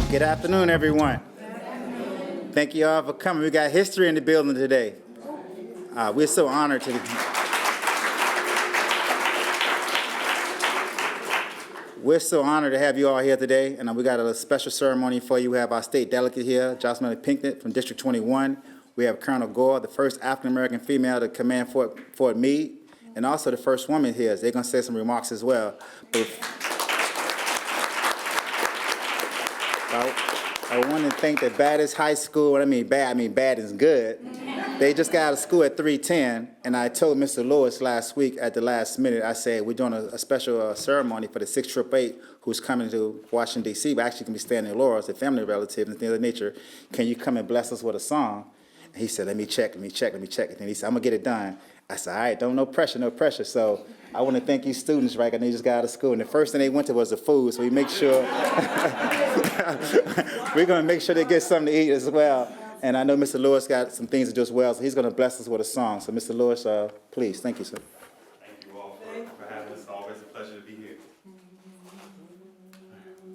Good afternoon, everyone. Good afternoon. Thank you all for coming. We got history in the building today. We're so honored to. We're so honored to have you all here today, and we got a special ceremony for you. We have our state delegate here, Jocelyn Pinknett from District 21. We have Colonel Gore, the first African-American female to command Fort Meade, and also the first woman here. They're going to say some remarks as well. I want to thank the baddest high school. When I mean bad is good. They just got out of school at 310, and I told Mr. Lewis last week at the last minute, I said, we're doing a special ceremony for the 6888 who's coming to Washington, D.C., but actually can be staying in Laurel, as a family relative and things of that nature. Can you come and bless us with a song? And he said, let me check. And he said, I'm going to get it done. I said, all right, no pressure. So I want to thank you students, right? And they just got out of school. And the first thing they went to was the food, so we make sure, we're going to make sure they get something to eat as well. And I know Mr. Lewis got some things to do as well, so he's going to bless us with a song. So Mr. Lewis, please, thank you, sir. Thank you all for having us. It's always a pleasure to be here.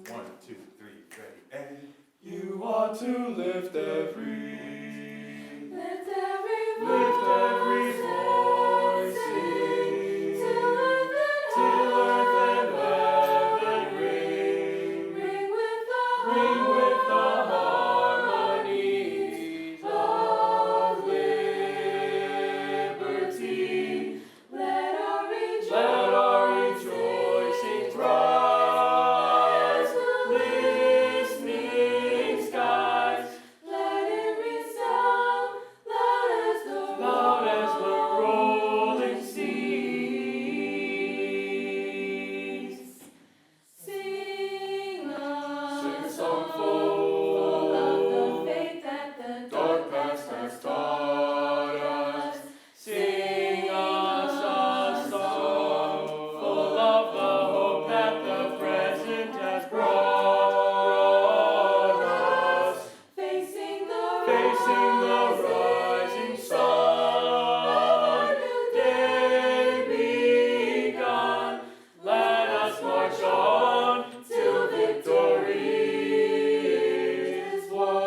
1, 2, 3, ready. And you ought to lift every voice, sing, till earth and heaven ring with the harmonies of liberty. Let our rejoicings rise, listening skies. Let it resound loud as the rolling seas. Sing a song full of the faith that the dark past has taught us. Sing us a song full of the hope that the present has brought us. Facing the rising sun, day begun. Let us march on till victory is won.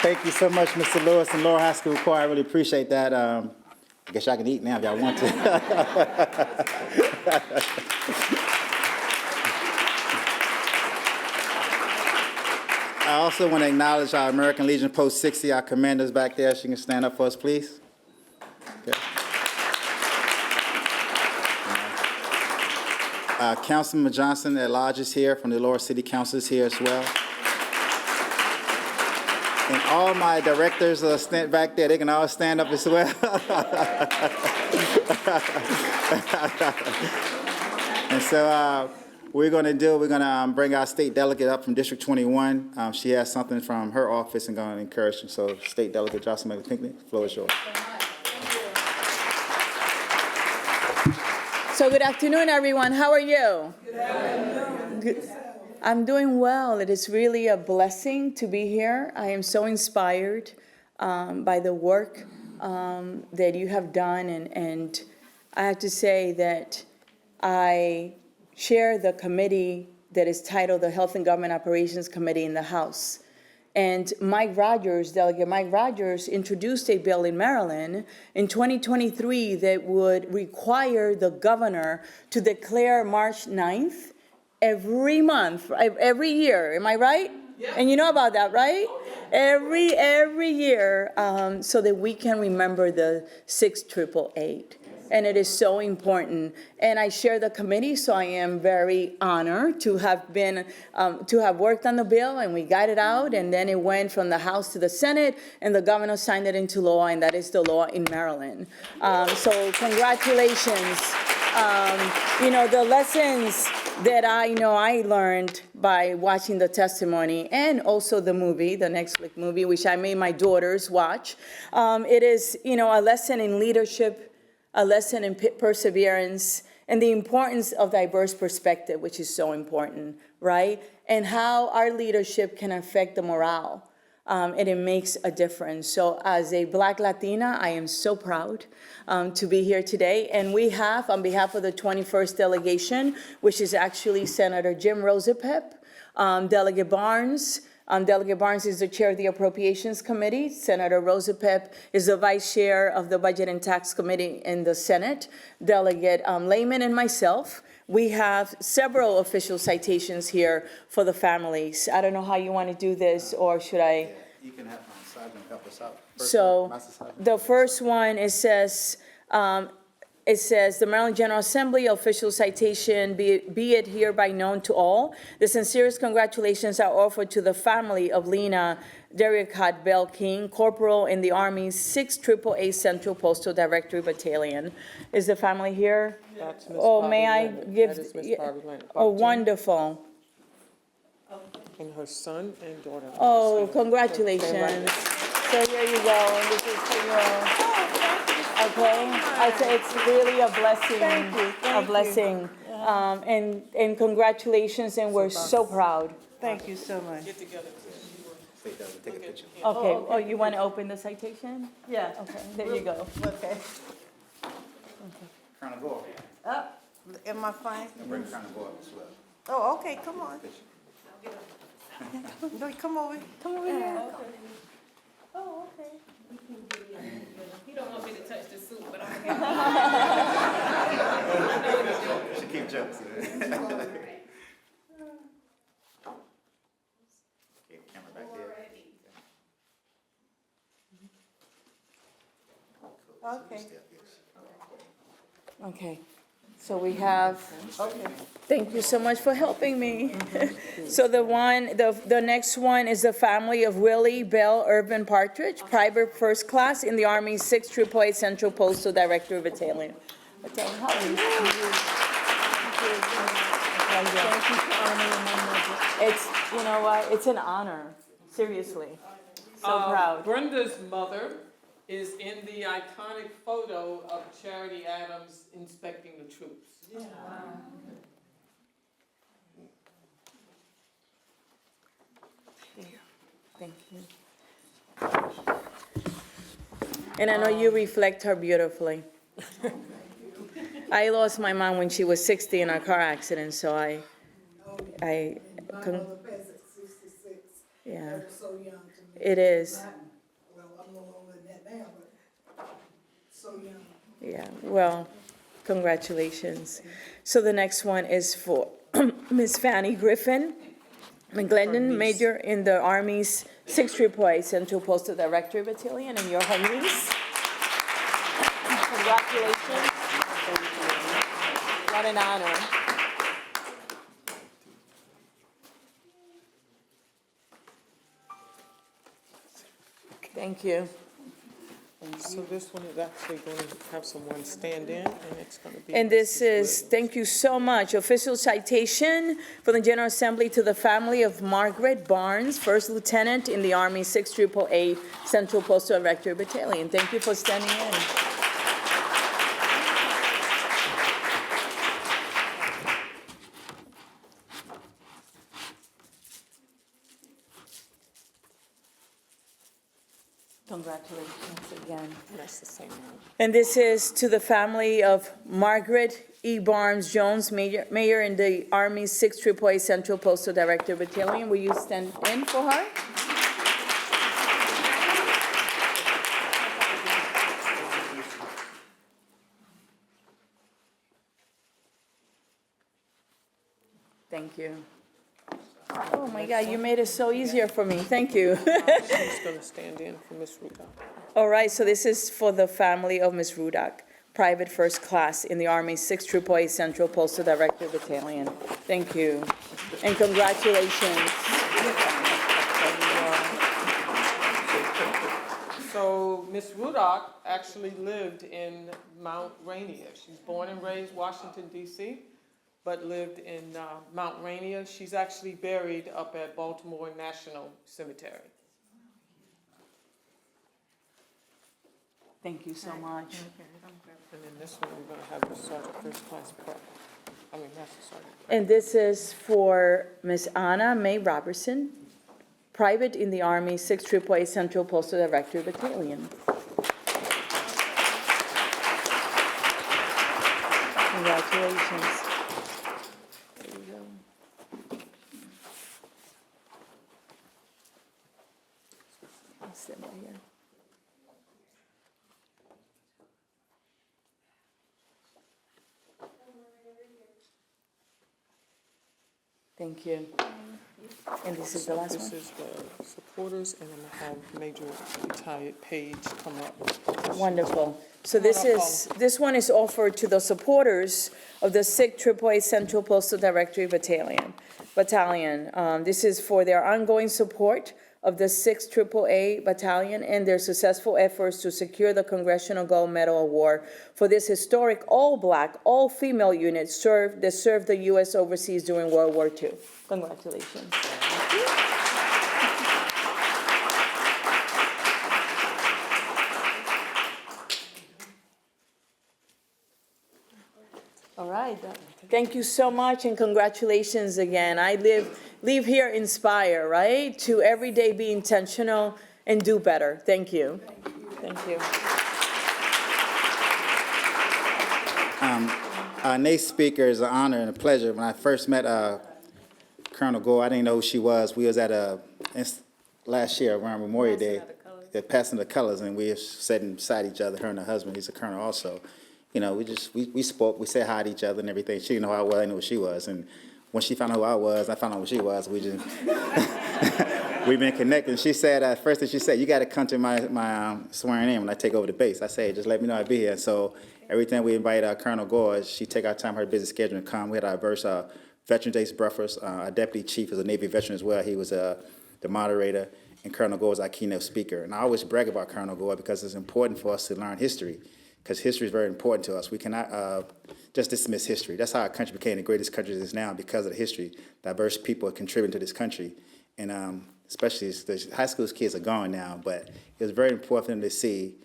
Thank you so much, Mr. Lewis and Laurel High School Choir. I really appreciate that. I guess y'all can eat now if y'all want to. I also want to acknowledge our American Legion Post 60, our commanders back there. She can stand up for us, please. Okay. Councilman Johnson at large is here, from the Laurel City Council is here as well. And all my directors are stand back there. They can all stand up as well. And so we're going to bring our state delegate up from District 21. She has something from her office and going to encourage them. So State Delegate Jocelyn Pinknett, the floor is yours. So good afternoon, everyone. How are you? Good afternoon. Good. I'm doing well. It is really a blessing to be here. I am so inspired by the work that you have done. And I have to say that I chair the committee that is titled the Health and Government Operations Committee in the House. And Delegate Mike Rogers, introduced a bill in Maryland in 2023 that would require the governor to declare March 9th every month, every year. Am I right? Yeah. And you know about that, right? Okay. Every year, so that we can remember the 6888. And it is so important. And I share the committee, so I am very honored to have been, to have worked on the bill, and we got it out, and then it went from the House to the Senate, and the governor signed it into law, and that is the law in Maryland. So congratulations. The lessons that I learned by watching the testimony and also the movie, the Netflix movie, which I made my daughters watch. It is, a lesson in leadership, a lesson in perseverance, and the importance of diverse perspective, which is so important, right? And how our leadership can affect the morale and it makes a difference. So as a Black Latina, I am so proud to be here today. And we have, on behalf of the 21st delegation, which is actually Senator Jim Rosapep, Delegate Barnes. Delegate Barnes is the chair of the Appropriations Committee. Senator Rosapep is the vice chair of the Budget and Tax Committee in the Senate. Delegate Lehman and myself. We have several official citations here for the families. I don't know how you want to do this, or should I? Yeah, you can have my sergeant help us out. So Master Sergeant. the first one, it says, the Maryland General Assembly official citation, be it hereby known to all. The sincerest congratulations are offered to the family of Lena Derricat Bell King, Corporal in the Army's 6th AAA Central Postal Directory Battalion. Is the family here? That's Miss Oh, Bobby may I Leonard. give? That is Miss Bobby Leonard. Oh, Barton. wonderful. And her son and daughter. Oh, congratulations. So here you go, and this is for you. Okay, I say it's really a blessing. Thank you, A thank you. blessing. And congratulations, and we're so proud. Thank you so much. Get together. Take that, take a picture. Okay, oh, you want to open the citation? Yeah. Okay, there you go. Okay. Colonel Gore, Up. Am I fine? and bring Colonel Gore as well. Oh, okay, come on. No, come over. Come over here. Oh, okay. He don't want me to touch the soup, but I'm She keep jokes. Okay, camera back there. Okay. Okay, so we have, thank you so much for helping me. So the next one is the family of Willie Bell Urban Partridge, Private First Class in the Army's 6th AAA Central Postal Directory Battalion. Battalion, how are you? Thank you for honoring my mother. It's, you know what, it's an honor, seriously. So proud. Brenda's mother is in the iconic photo of Charity Adams inspecting the troops. Thank you. And I know you reflect her beautifully. I lost my mom when she was 60 in a car accident, so I, My mother passed at 66. yeah, That was so young to me. it is. Well, I'm no longer than that now, but so young. Yeah, well, congratulations. So the next one is for Miss Fanny Griffin McGlendon, Major in the Army's 6th AAA Central Postal Directory Battalion, and you're her niece. Congratulations. What an honor. Thank you. So this one is actually going to have someone stand in, and it's going to be. And this Mrs. is, Williams. thank you so much, official citation from the General Assembly to the family of Margaret Barnes, First Lieutenant in the Army 6th AAA Central Postal Directory Battalion. Thank you for standing in. Congratulations again. That's the same one. And this is to the family of Margaret E. Barnes Jones, Mayor in the Army's 6th AAA Central Postal Director Battalion. Will you stand in for her? Thank you. Oh my God, you made it so easier for me. Thank you. She's going to stand in for Miss Ruda. All right, so this is for the family of Ms. Rudak, Private First Class in the Army's 6th AAA Central Postal Director Battalion. Thank you, and congratulations. So Miss Rudock actually lived in Mount Rainier. She's born and raised Washington, D.C., but lived in Mount Rainier. She's actually buried up at Baltimore National Cemetery. Thank you so much. And then this one, we're going to have the Sergeant First Class Prep. I mean, Master Sergeant. And this is for Ms. Anna Mae Robertson, private in the Army, 6 AAA Central Postal Directory Battalion. Congratulations. There you go. I'll sit right here. Thank you. And this is the last This one? is the supporters, and I'm gonna have Major Retired Page come up. Wonderful. So this one is offered to the supporters of the 6th AAA Central Postal Directory Battalion. This is for their ongoing support of the 6th AAA Battalion and their successful efforts to secure the Congressional Gold Medal Award for this historic all-black, all-female unit that served the U.S. overseas during World War II. Congratulations. All right. Thank you so much and congratulations again. I leave here inspired, right? To every day be intentional and do better. Thank you. Thank you. Our next speaker is an honor and a pleasure. When I first met Colonel Gore, I didn't know who she was. We was at last year around Memorial Day, passing the colors, and we were sitting beside each other, her and her husband. He's a colonel also. You know, we spoke, we said hi to each other and everything. She didn't know how well I knew who she was. And when she found out who I was, I found out who she was. We just, we've been connecting. She said, first thing she said, you got to come to my swearing in when I take over the base. I said, just let me know I'll be here. So every time we invite Colonel Gore, she take our time, her busy schedule, and come. We had our diverse Veterans Day breakfast. Our deputy chief is a Navy veteran as well. He was the moderator, and Colonel Gore was our keynote speaker. And I always brag about Colonel Gore because it's important for us to learn history, because history is very important to us. We cannot just dismiss history. That's how our country became the greatest country it is now, because of the history. Diverse people are contributing to this country. And especially the high school kids are gone now, but it was very important to see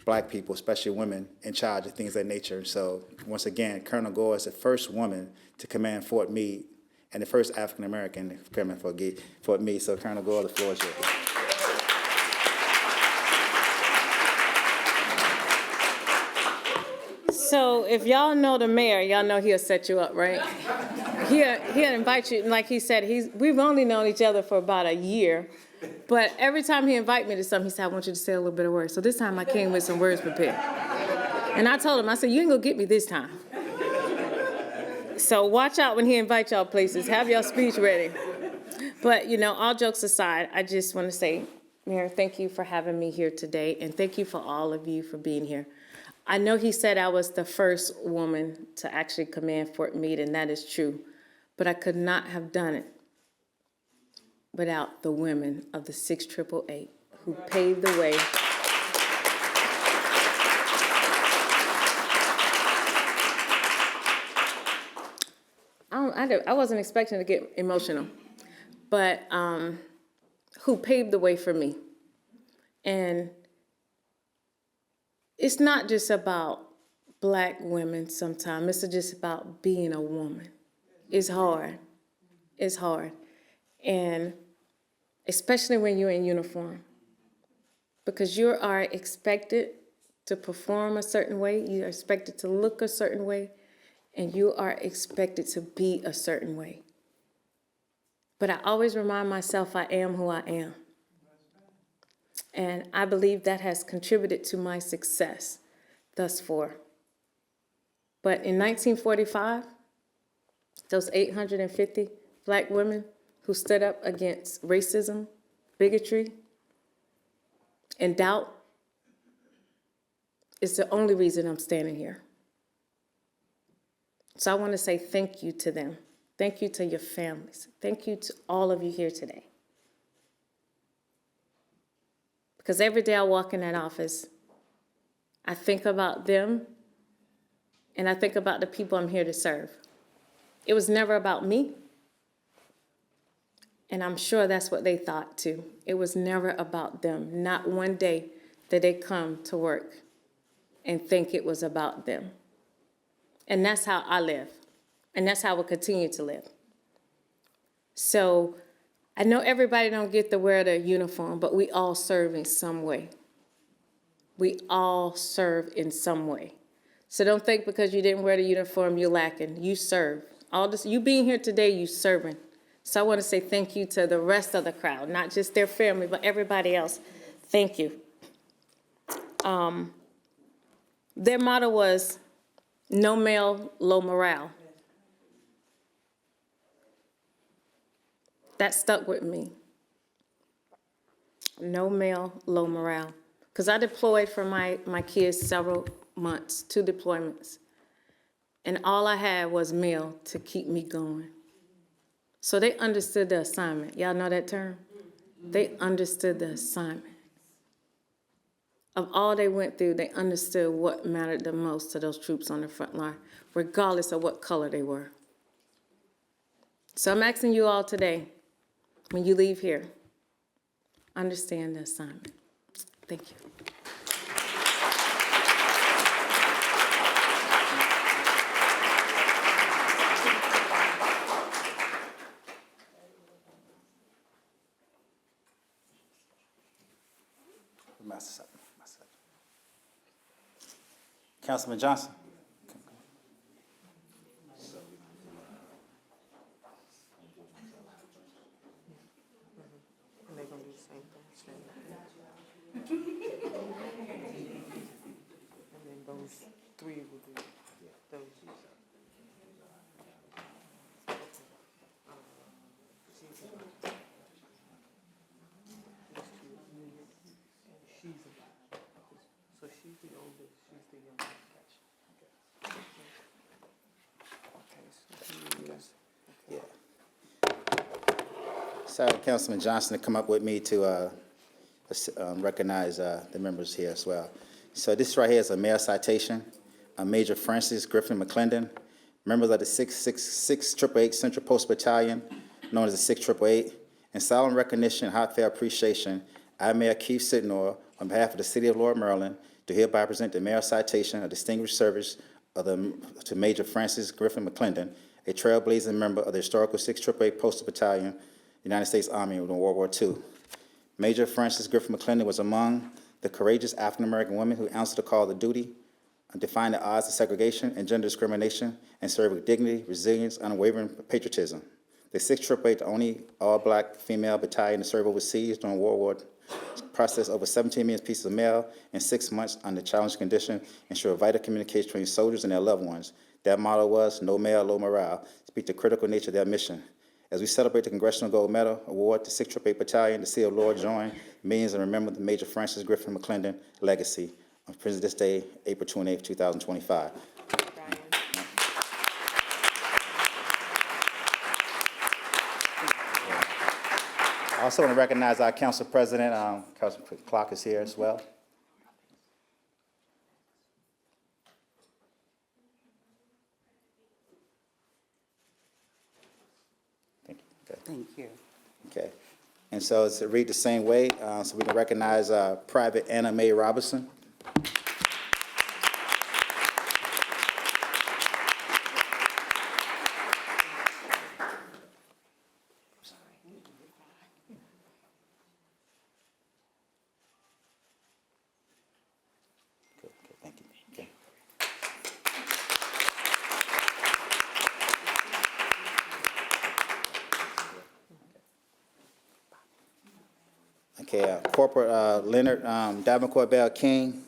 black people, especially women, in charge of things of that nature. So once again, Colonel Gore is the first woman to command Fort Meade and the first African-American to command Fort Meade. So Colonel Gore, the floor is yours. So if y'all know the mayor, y'all know he'll set you up, right? He'll invite you, and like he said, we've only known each other for about a year, but every time he invite me to something, he said, I want you to say a little bit of words. So this time I came with some words prepared. And I told him, I said, you ain't gonna get me this time. So watch out when he invite y'all places. Have your speech ready. But, you know, all jokes aside, I just want to say, Mayor, thank you for having me here today, and thank you for all of you for being here. I know he said I was the first woman to actually command Fort Meade, and that is true, but I could not have done it without the women of the 6 AAA who paved the way. I wasn't expecting to get emotional, but who paved the way for me. And it's not just about black women sometimes. It's just about being a woman. It's hard. It's hard. And especially when you're in uniform, because you are expected to perform a certain way, you are expected to look a certain way, and you are expected to be a certain way. But I always remind myself I am who I am. And I believe that has contributed to my success thus far. But in 1945, those 850 black women who stood up against racism, bigotry, and doubt is the only reason I'm standing here. So I want to say thank you to them. Thank you to your families. Thank you to all of you here today. Because every day I walk in that office, I think about them, and I think about the people I'm here to serve. It was never about me, and I'm sure that's what they thought too. It was never about them. Not one day did they come to work and think it was about them. And that's how I live, and that's how I will continue to live. So I know everybody don't get to wear their uniform, but we all serve in some way. We all serve in some way. So don't think because you didn't wear the uniform, you're lacking. You serve. All this, you being here today, you serving. So I want to say thank you to the rest of the crowd, not just their family, but everybody else. Thank you. Their motto was, no male, low morale. That stuck with me. No male, low morale. Because I deployed for my kids several months, 2 deployments. And all I had was male to keep me going. So they understood the assignment. Y'all know that term? They understood the assignment. Of all they went through, they understood what mattered the most to those troops on the front line, regardless of what color they were. So I'm asking you all today, when you leave here, understand the assignment. Thank you. Councilman Johnson. And they're gonna do the same thing. And then those 3 will do those. So she's the oldest, she's the youngest. So Councilman Johnson to come up with me to recognize the members here as well. So this right here is a mayor citation. Major Francis Griffin McClendon, members of the 688 Central Postal Battalion, known as the 6888. In solemn recognition and heartfelt appreciation, I, Mayor Keith Sydnor, on behalf of the City of Laurel, Maryland, do hereby present the mayor citation of distinguished service to Major Francis Griffin McClendon, a trailblazing member of the historical 688 Postal Battalion, United States Army in World War II. Major Francis Griffin McClendon was among the courageous African-American women who answered the call of duty, defied the odds of segregation and gender discrimination, and served with dignity, resilience, and unwavering patriotism. The 688, the only all-black female battalion to serve overseas during World War, processed over 17 million pieces of mail in 6 months under challenging conditions, ensured vital communication between soldiers and their loved ones. Their motto was, no mail, low morale, speak the critical nature of their mission. As we celebrate the Congressional Gold Medal Award, the 688 Battalion, the City of Laurel join millions and remember the Major Francis Griffin McClendon legacy on President's Day, April 28, 2025. I also want to recognize our council president, Councilman Clark is here as well. Thank you. Okay. Thank you. Okay. And so it's read the same way, so we can recognize Private Anna Mae Robinson. Good, thank you. Okay. Okay, Corporal Leonard Davenport Bell King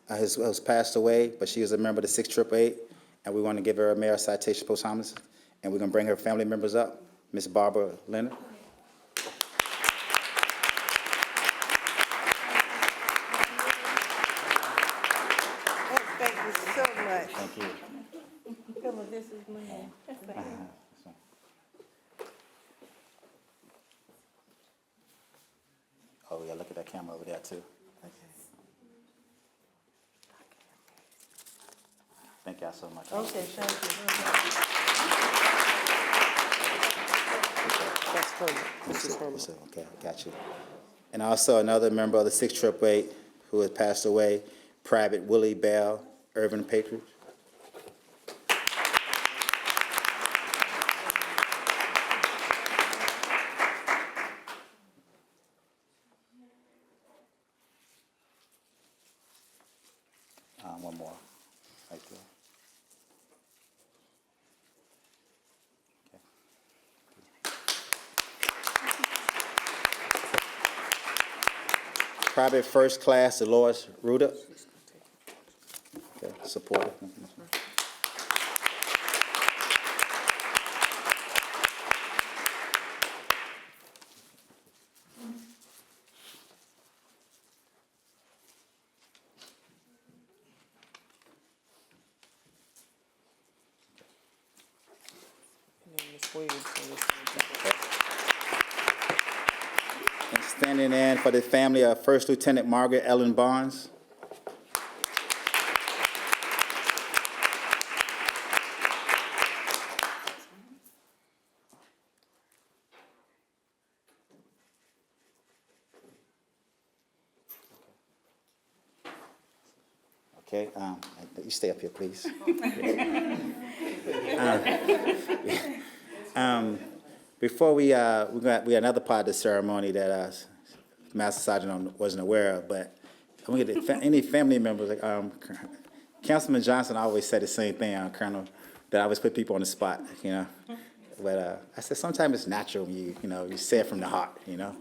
has passed away, but she was a member of the 688, and we want to give her a mayor citation posthumous, and we're going to bring her family members up. Miss Barbara Leonard. Thank you so much. Thank you. Come on, this is mine. Oh, yeah, look at that camera over there, too. Thank y'all so much. Okay, thank you. That's her. This is her. Okay, got you. And also another member of the 688 who has passed away, Private Willie Bell, Irvin Patriot. one more, right there. Private First Class Dolores Ruda. Okay, support it. And then Ms. Williams. And standing in for the family of First Lieutenant Margaret Ellen Barnes. Okay, you stay up here, please. Before we got another part of the ceremony that Master Sergeant wasn't aware of, but we get any family members. Councilman Johnson always said the same thing, Colonel, that I always put people on the spot, you know. But I said sometimes it's natural when you say it from the heart, you know.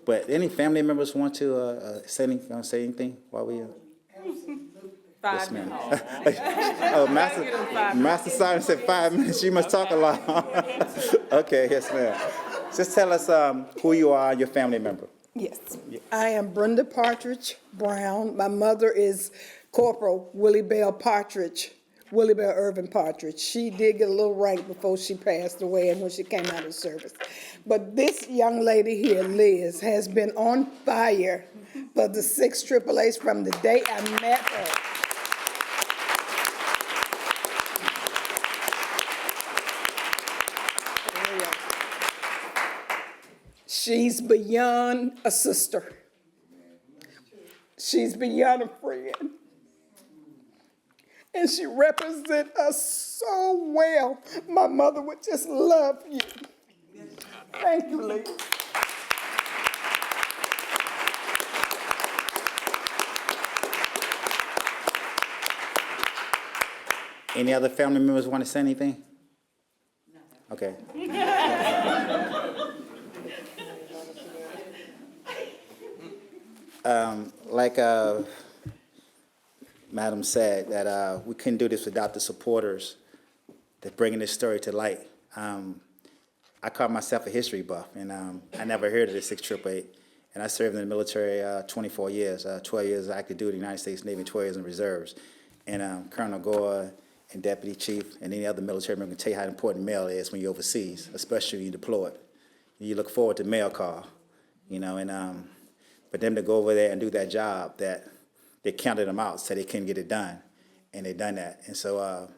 But any family members want to say anything while we? Yes, 5 ma'am. minutes. Oh, Master Sergeant said 5 minutes. You must talk a lot. Okay, yes, ma'am. Just tell us who you are and your family member. Yes. I am Brenda Partridge Brown. My mother is Corporal Willie Bell Partridge, Willie Bell Irvin Partridge. She did get a little rank before she passed away and when she came out of service. But this young lady here, Liz, has been on fire for the 6 AAAs from the day I met her. She's beyond a sister. She's beyond a friend. And she represents us so well. My mother would just love you. Thank you, Lee. Any other family members want to say anything? No. Okay. Like Madam said, that we couldn't do this without the supporters that bringing this story to light. I call myself a history buff, and I never heard of the 6 AAA. And I served in the military 24 years, 12 years active duty, United States Navy, 12 years in reserves. And Colonel Gore and Deputy Chief and any other military member can tell you how important mail is when you're overseas, especially when you're deployed. You look forward to mail call, you know, and for them to go over there and do that job, that they counted them out, said they couldn't get it done, and they done that. And so,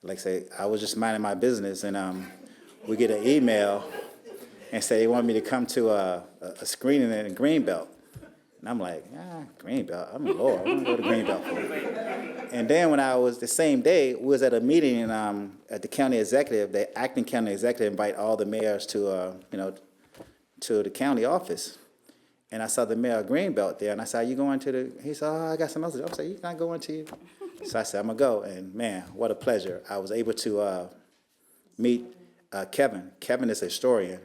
like I say, I was just minding my business, and we get an email and say they want me to come to a screening in Greenbelt. And I'm like, Greenbelt, I'm in Laurel, I don't go to Greenbelt for. And then when I was, the same day, we was at a meeting at the county executive, the acting county executive invite all the mayors to, to the county office. And I saw the mayor of Greenbelt there, and I said, are you going to the, he said, I got some else to do. I said, you're not going to you? So I said, I'm going to go. And man, what a pleasure. I was able to meet Kevin. Kevin is a historian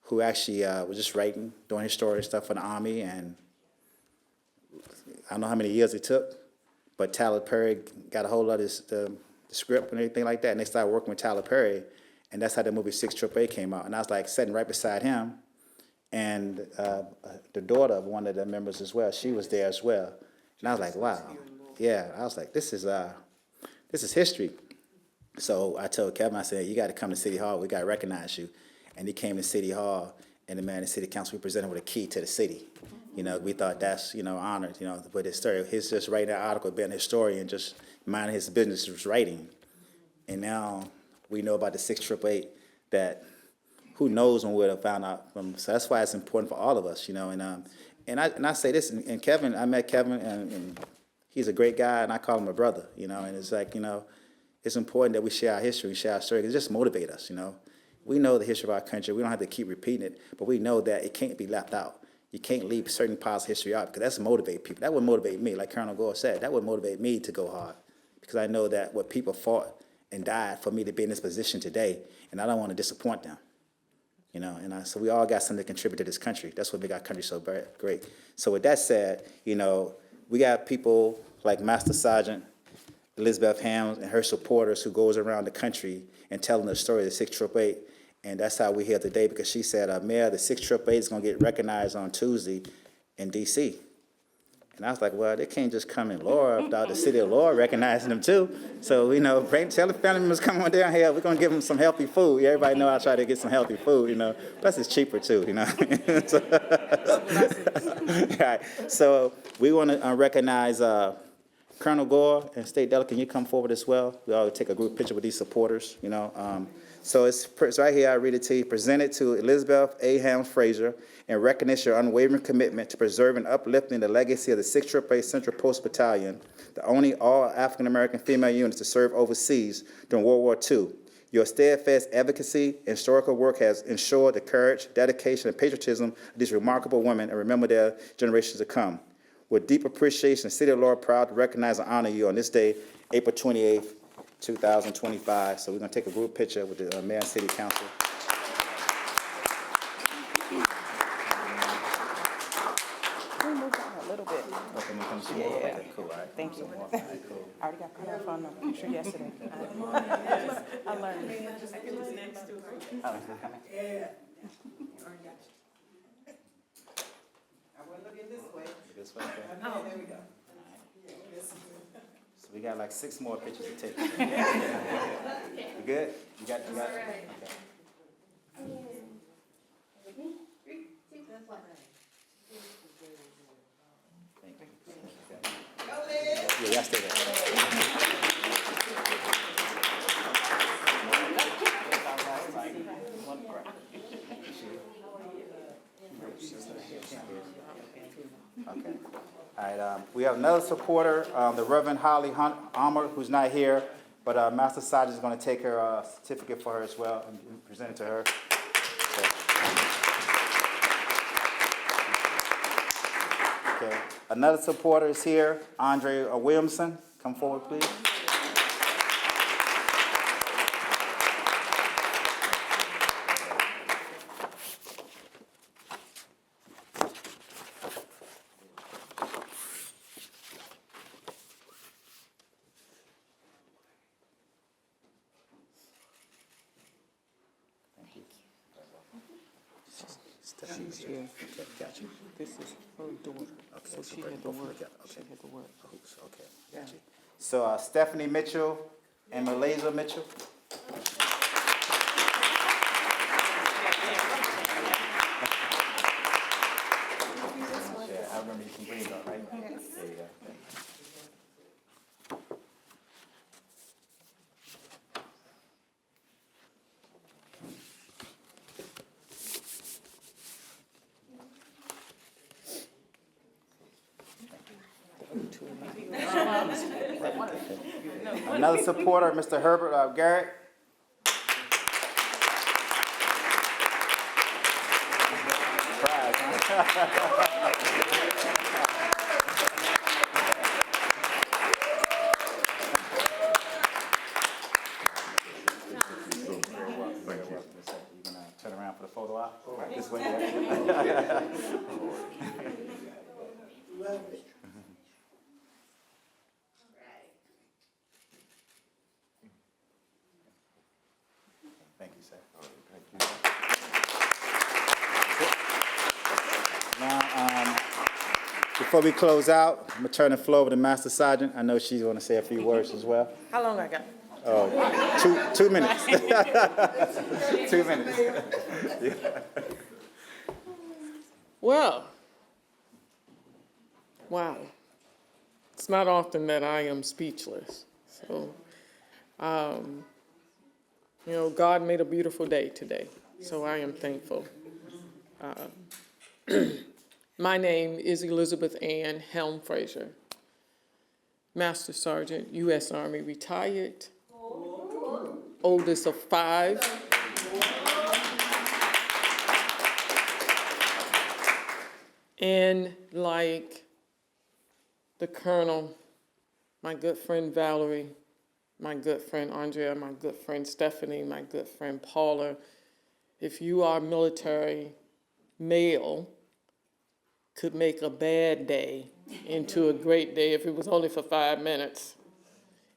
who actually was just writing, doing historian stuff for the Army, and I don't know how many years it took, but Tyler Perry got a hold of the script and everything like that, and they started working with Tyler Perry, and that's how the movie 6 AAA came out. And I was like sitting right beside him, and the daughter of one of the members as well, she was there as well. And I was like, wow, yeah. I was like, this is history. So I told Kevin, I said, you got to come to City Hall. We got to recognize you. And he came to City Hall, and the man in City Council, we presented with a key to the city. We thought that's, honored, with his story. He's just writing an article, being a historian, just minding his business, was writing. And now we know about the 6 AAA that who knows when we would have found out from. So that's why it's important for all of us, And I say this, and Kevin, I met Kevin, and he's a great guy, and I call him a brother, And it's like, it's important that we share our history, we share our story, 'cause it just motivates us, We know the history of our country. We don't have to keep repeating it, but we know that it can't be left out. You can't leave certain parts of history out because that's motivate people. That would motivate me, like Colonel Gore said. That would motivate me to go hard because I know that what people fought and died for me to be in this position today, and I don't want to disappoint them. You know, and so we all got something to contribute to this country. That's what make our country so great. So with that said, you know, we got people like Master Sergeant Elizabeth Hams and her supporters who goes around the country and telling the story of the 6888. And that's how we're here today because she said, Mayor, the 6888 is going to get recognized on Tuesday in D.C. And I was like, well, they can't just come in Laurel without the city of Laurel recognizing them too. So, you know, tell the family members come on down here. We're going to give them some healthy food. Everybody know I try to get some healthy food, you know. Plus it's cheaper too, you know. So, right. So we want to recognize Colonel Gore and State Delegate. Can you come forward as well? We all take a group picture with these supporters, you know. So it's right here, I read it to you. Presented to Elizabeth A. Hams Frazier in recognition of your unwavering commitment to preserving and uplifting the legacy of the 6888 Central Postal Battalion, the only all African-American female unit to serve overseas during World War II. Your steadfast advocacy and historical work has ensured the courage, dedication, and patriotism of these remarkable women and remember their generations to come. With deep appreciation, the City of Laurel proud to recognize and honor you on this day, April 28th, 2025. So we're going to take a group picture with the Mayor and City Council. Can we move down a little bit? Yeah. Okay, cool, all right. Thank you. All right, cool. I already got caught up on the picture yesterday. I learned. This way, okay. Oh, there we go. So we got like 6 more pictures to take. You good? You got it? Okay. Thank you. Yeah, y'all stay there. Okay. All right. We have another supporter, the Reverend Holly Armour, who's not here, but Master Sergeant is going to take her certificate for her as well and present it to her. Okay. Another supporter is here, Andre Williamson. Come forward, please. She's here. Okay, got you. This is her daughter. So she had to work. She had to work. Okay, got you. So Stephanie Mitchell and Malaysia Mitchell. Yeah, I remember you can bring it up, right? Yes. There you go. Another supporter, Mr. Herbert Garrett. Surprise, huh? You gonna turn around for the photo op? Right, this way. Thank you, sir. Now, before we close out, I'm gonna turn the floor over to Master Sergeant. I know she's gonna say a few words as well. How long I got? Oh, 2 minutes. 2 minutes. Well, wow. It's not often that I am speechless. So, you know, God made a beautiful day today, so I am thankful. My name is Elizabeth Ann Helm Frazier, Master Sergeant, U.S. Army, retired, oldest of 5. And like the Colonel, my good friend Valerie, my good friend Andrea, my good friend Stephanie, my good friend Paula, if you are military male, could make a bad day into a great day if it was only for 5 minutes.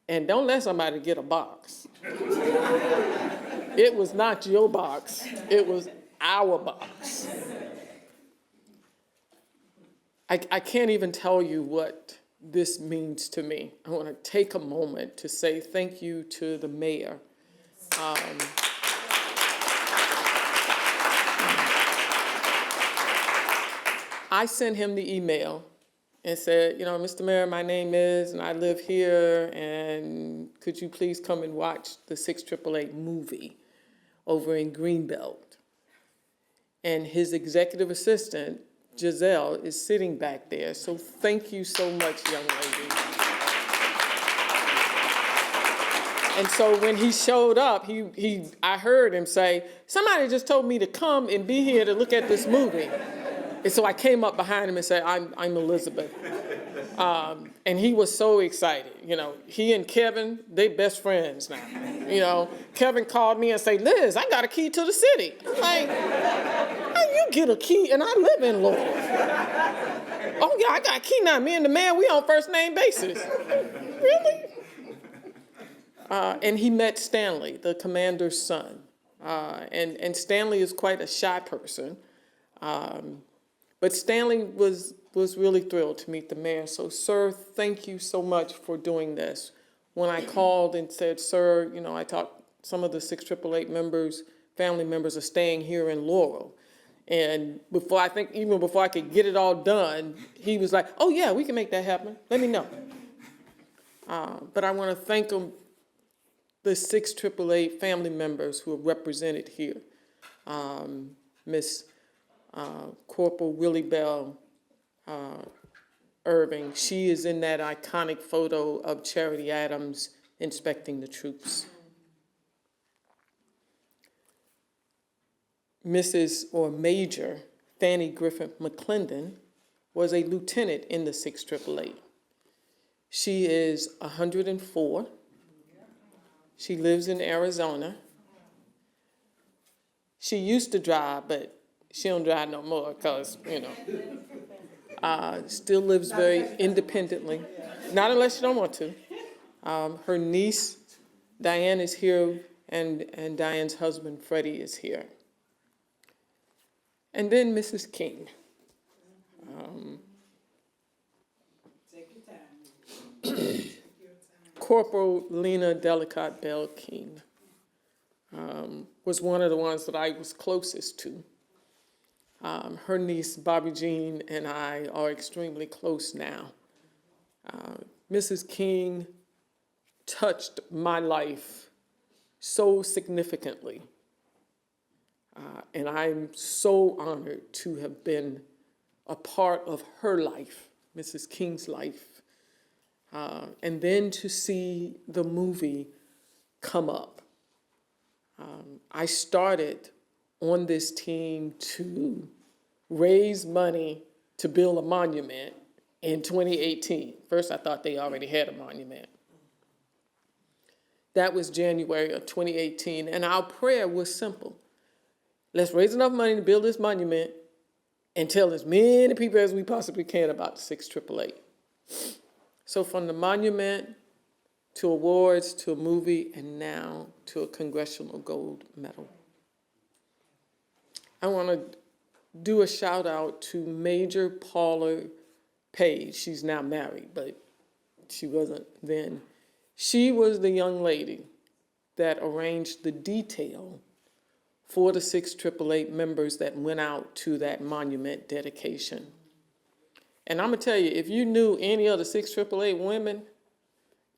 And don't let somebody get a box. It was not your box, it was our box. I can't even tell you what this means to me. I want to take a moment to say thank you to the mayor. I sent him the email and said, you know, Mr. Mayor, my name is, and I live here, and could you please come and watch the 6888 movie over in Greenbelt? And his executive assistant, Giselle, is sitting back there. So thank you so much, young lady. And so when he showed up, I heard him say, somebody just told me to come and be here to look at this movie. And so I came up behind him and said, I'm Elizabeth. And he was so excited. You know, he and Kevin, they best friends now. You know, Kevin called me and said, Liz, I got a key to the city. I'm like, how you get a key? And I live in Laurel. Oh yeah, I got a key now. Me and the man, we on first name basis. Really? And he met Stanley, the commander's son. And Stanley is quite a shy person. But Stanley was really thrilled to meet the mayor. So, sir, thank you so much for doing this. When I called and said, sir, you know, I thought some of the 6888 members, family members are staying here in Laurel. And even before I could get it all done, he was like, oh yeah, we can make that happen. Let me know. But I want to thank them, the 6888 family members who are represented here. Miss Corporal Willie Bell Irving, she is in that iconic photo of Charity Adams inspecting the troops. Mrs. or Major Fanny Griffin McClendon was a lieutenant in the 6888. She is 104. She lives in Arizona. She used to drive, but she don't drive no more because, you know, still lives very independently. Not unless she don't want to. Her niece, Diane, is here, and Diane's husband, Freddie, is here. And then Mrs. King. Corporal Lena Delicate Bell King was one of the ones that I was closest to. Her niece, Bobby Jean, and I are extremely close now. Mrs. King touched my life so significantly. And I'm so honored to have been a part of her life, Mrs. King's life. And then to see the movie come up. I started on this team to raise money to build a monument in 2018. First, I thought they already had a monument. That was January of 2018, and our prayer was simple. Let's raise enough money to build this monument and tell as many people as we possibly can about the 6888. So from the monument to awards to a movie and now to a Congressional Gold Medal. I want to do a shout out to Major Paula Page. She's now married, but she wasn't then. She was the young lady that arranged the detail for the 6888 members that went out to that monument dedication. And I'm gonna tell you, if you knew any of the 6888 women,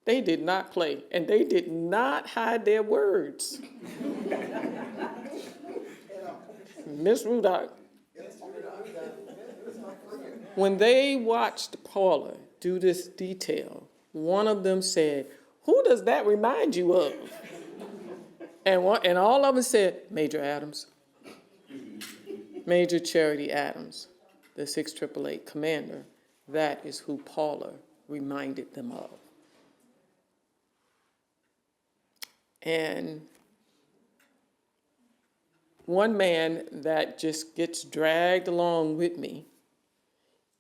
they did not play, and they did not hide their words. Miss Rudock, when they watched Paula do this detail, one of them said, who does that remind you of? And all of them said, Major Adams, Major Charity Adams, the 688 commander, that is who Paula reminded them of. And one man that just gets dragged along with me,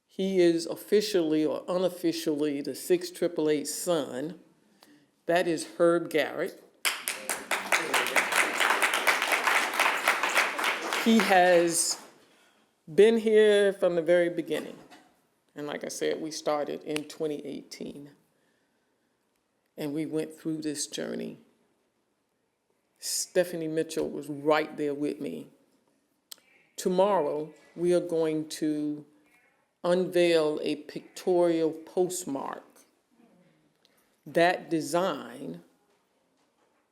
he is officially or unofficially the 688 son. That is Herb Garrett. He has been here from the very beginning. And like I said, we started in 2018. And we went through this journey. Stephanie Mitchell was right there with me. Tomorrow, we are going to unveil a pictorial postmark. That design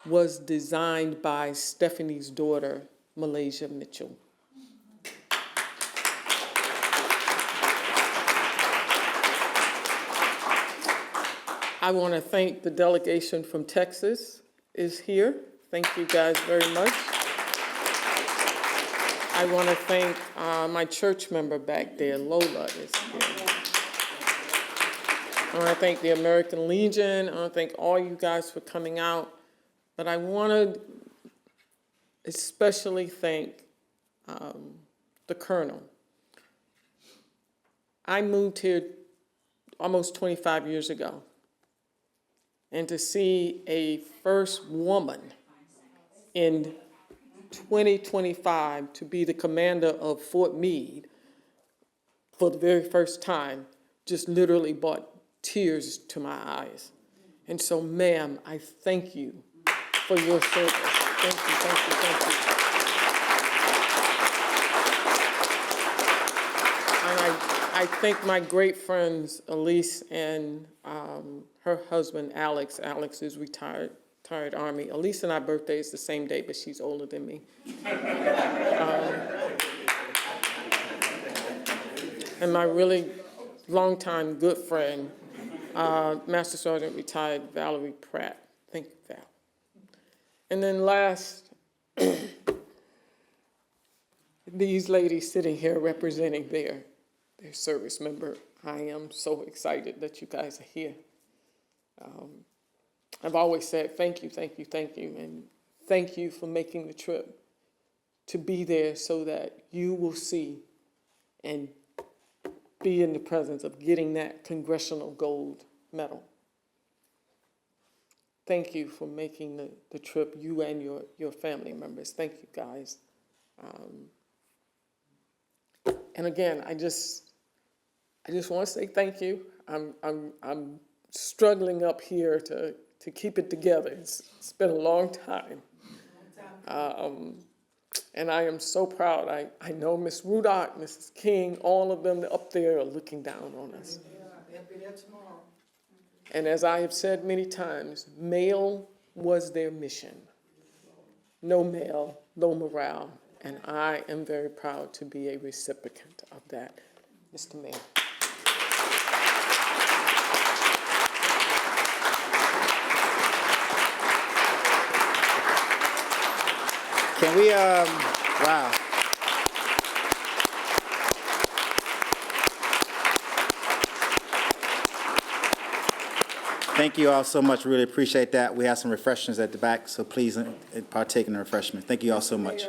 was designed by Stephanie's daughter, Malaysia Mitchell. I want to thank the delegation from Texas is here. Thank you guys very much. I want to thank my church member back there, Lola, is here. I want to thank the American Legion. I want to thank all you guys for coming out. But I want to especially thank the Colonel. I moved here almost 25 years ago. And to see a first woman in 2025 to be the commander of Fort Meade for the very first time just literally brought tears to my eyes. And so, ma'am, I thank you for your service. Thank you, thank you, thank you. And I thank my great friends, Elise and her husband, Alex. Alex is retired Army. Elise and I birthday is the same day, but she's older than me. And my really longtime good friend, Master Sergeant retired Valerie Pratt. Thank you, Val. And then last, these ladies sitting here representing their service member. I am so excited that you guys are here. I've always said thank you, thank you, thank you, and thank you for making the trip to be there so that you will see and be in the presence of getting that Congressional Gold Medal. Thank you for making the trip, you and your family members. Thank you, guys. And again, I just want to say thank you. I'm struggling up here to keep it together. It's been a long time. And I am so proud. I know Miss Rudock, Mrs. King, all of them up there are looking down on us. They'll be there tomorrow. And as I have said many times, male was their mission. No male, no morale. And I am very proud to be a recipient of that, Mr. Mayor. Can we, wow. Thank you all so much. Really appreciate that. We have some refreshments at the back, so please partake in the refreshments. Thank you all so much.